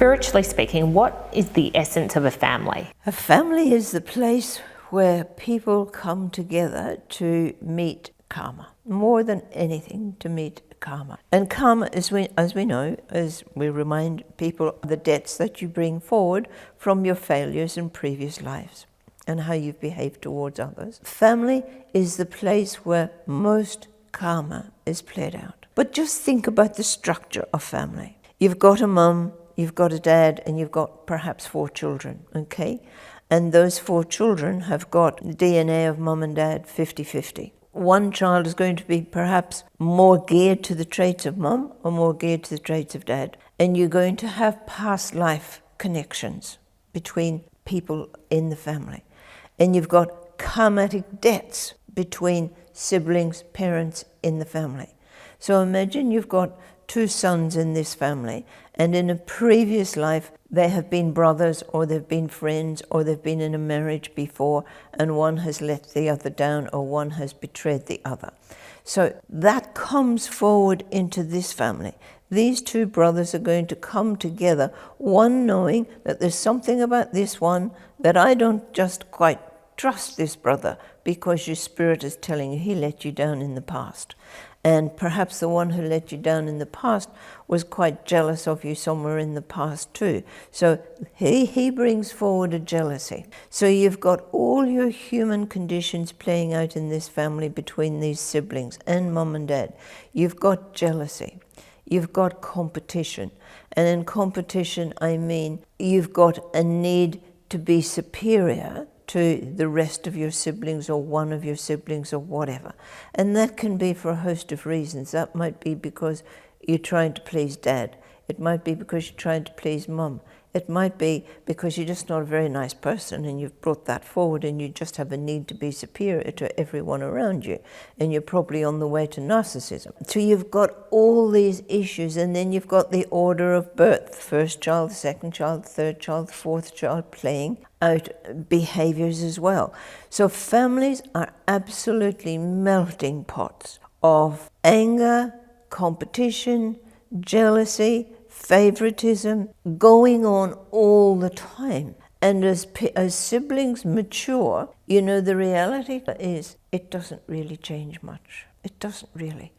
Spiritually speaking, what is the essence of a family? A family is the place where people come together to meet karma, more than anything to meet karma. And karma, as we know, as we remind people, the debts that you bring forward from your failures in previous lives and how you've behaved towards others. Family is the place where most karma is played out. But just think about the structure of family. You've got a mum, you've got a dad, and you've got perhaps 4 children, okay? And those 4 children have got the DNA of mum and dad 50-50. One child is going to be perhaps more geared to the traits of mum or more geared to the traits of dad. And you're going to have past life connections between people in the family. And you've got karmatic debts between siblings, parents in the family. So imagine you've got 2 sons in this family, and in a previous life they have been brothers, or they've been friends, or they've been in a marriage before, and one has let the other down, or one has betrayed the other. So that comes forward into this family. These 2 brothers are going to come together, one knowing that there's something about this one that I don't just quite trust this brother, because your spirit is telling you he let you down in the past. And perhaps the one who let you down in the past was quite jealous of you somewhere in the past too. So he brings forward a jealousy. So you've got all your human conditions playing out in this family between these siblings and mum and dad. You've got jealousy. You've got competition. And in competition, I mean you've got a need to be superior to the rest of your siblings or one of your siblings or whatever. And that can be for a host of reasons. That might be because you're trying to please dad. It might be because you're trying to please mum. It might be because you're just not a very nice person and you've brought that forward and you just have a need to be superior to everyone around you. And you're probably on the way to narcissism. So you've got all these issues, and then you've got the order of birth. The first child, the second child, the third child, the fourth child playing out behaviors as well. So families are absolutely melting pots of anger, competition, jealousy, favoritism going on all the time. And as siblings mature, the reality is it doesn't really change much. It doesn't really.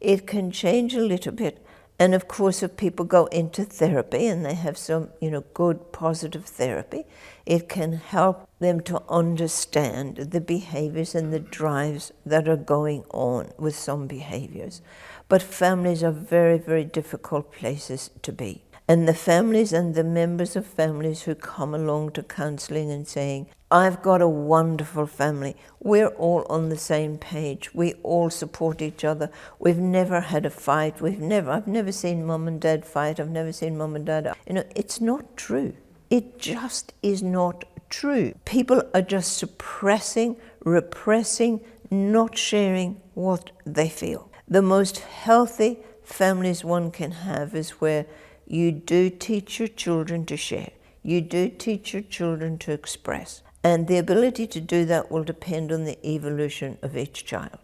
It can change a little bit. And of course, if people go into therapy and they have some, good positive therapy, it can help them to understand the behaviors and the drives that are going on with some behaviors. But families are very, very difficult places to be. And the families and the members of families who come along to counselling and saying, I've got a wonderful family. We're all on the same page. We all support each other. We've never had a fight. I've never seen mum and dad fight. I've never seen mum and dad. It's not true. It just is not true. People are just suppressing, repressing, not sharing what they feel. The most healthy families one can have is where you do teach your children to share. You do teach your children to express. And the ability to do that will depend on the evolution of each child.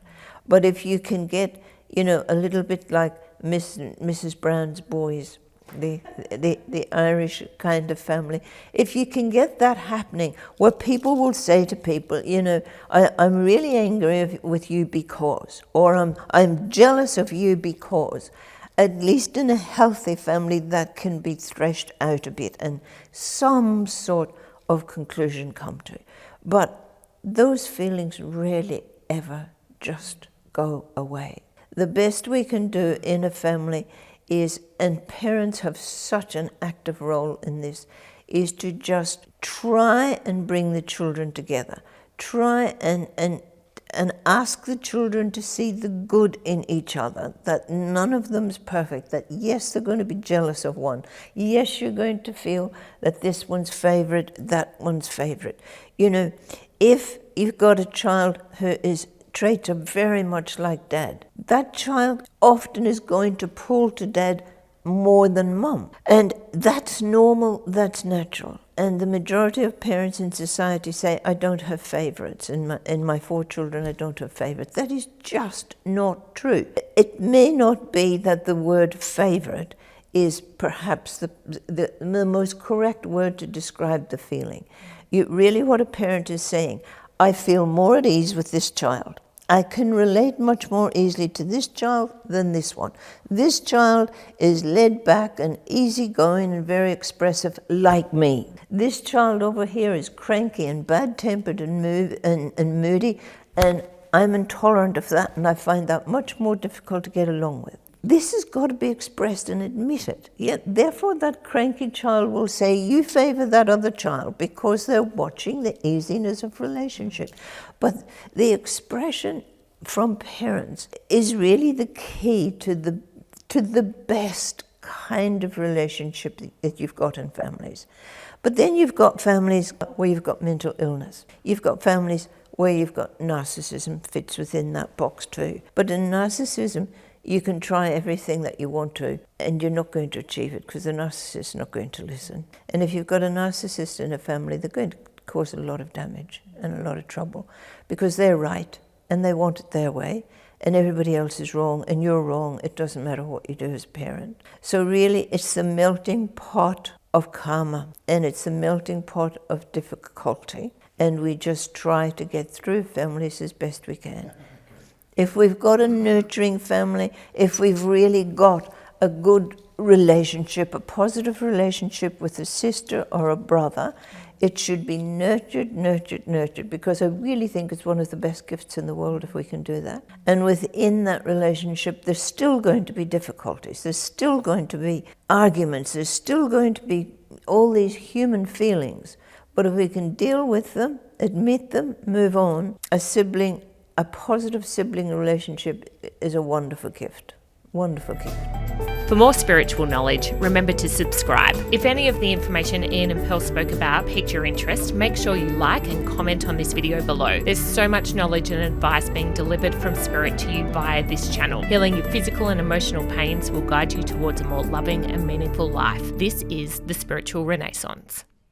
But if you can get, a little bit like Mrs. Brown's boys, the Irish kind of family, if you can get that happening, where people will say to people, I'm really angry with you because, or I'm jealous of you because, at least in a healthy family, that can be threshed out a bit and some sort of conclusion come to. But those feelings rarely ever just go away. The best we can do in a family is, and parents have such an active role in this, is to just try and bring the children together. Try and ask the children to see the good in each other, that none of them's perfect, that yes, they're going to be jealous of one. Yes, you're going to feel that this one's favorite, that one's favorite. If you've got a child who is traits are very much like dad, that child often is going to pull to dad more than mum. And that's normal, that's natural. And the majority of parents in society say, I don't have favorites. In my 4 children, I don't have favorites. That is just not true. It may not be that the word favorite is perhaps the most correct word to describe the feeling. Really what a parent is saying, I feel more at ease with this child. I can relate much more easily to this child than this one. This child is laid back and easygoing and very expressive like me. This child over here is cranky and bad-tempered and moody, and I'm intolerant of that, and I find that much more difficult to get along with. This has got to be expressed and admitted. Yet, therefore, that cranky child will say, you favour that other child because they're watching the easiness of relationship. But the expression from parents is really the key to the best kind of relationship that you've got in families. But then you've got families where you've got mental illness. You've got families where you've got narcissism fits within that box too. But in narcissism, you can try everything that you want to, and you're not going to achieve it because the narcissist is not going to listen. And if you've got a narcissist in a family, they're going to cause a lot of damage and a lot of trouble because they're right and they want it their way, and everybody else is wrong and you're wrong. It doesn't matter what you do as a parent. So really, it's the melting pot of karma, and it's the melting pot of difficulty, and we just try to get through families as best we can. If we've got a nurturing family, if we've really got a good relationship, a positive relationship with a sister or a brother, it should be nurtured, nurtured, nurtured, because I really think it's one of the best gifts in the world if we can do that. And within that relationship, there's still going to be difficulties, there's still going to be arguments, there's still going to be all these human feelings. But if we can deal with them, admit them, move on, a positive sibling relationship is a wonderful gift. Wonderful gift. For more spiritual knowledge, remember to subscribe. If any of the information Ian and Pearl spoke about piqued your interest, make sure you like and comment on this video below. There's so much knowledge and advice being delivered from Spirit to you via this channel. Healing your physical and emotional pains will guide you towards a more loving and meaningful life. This is the Spiritual Renaissance.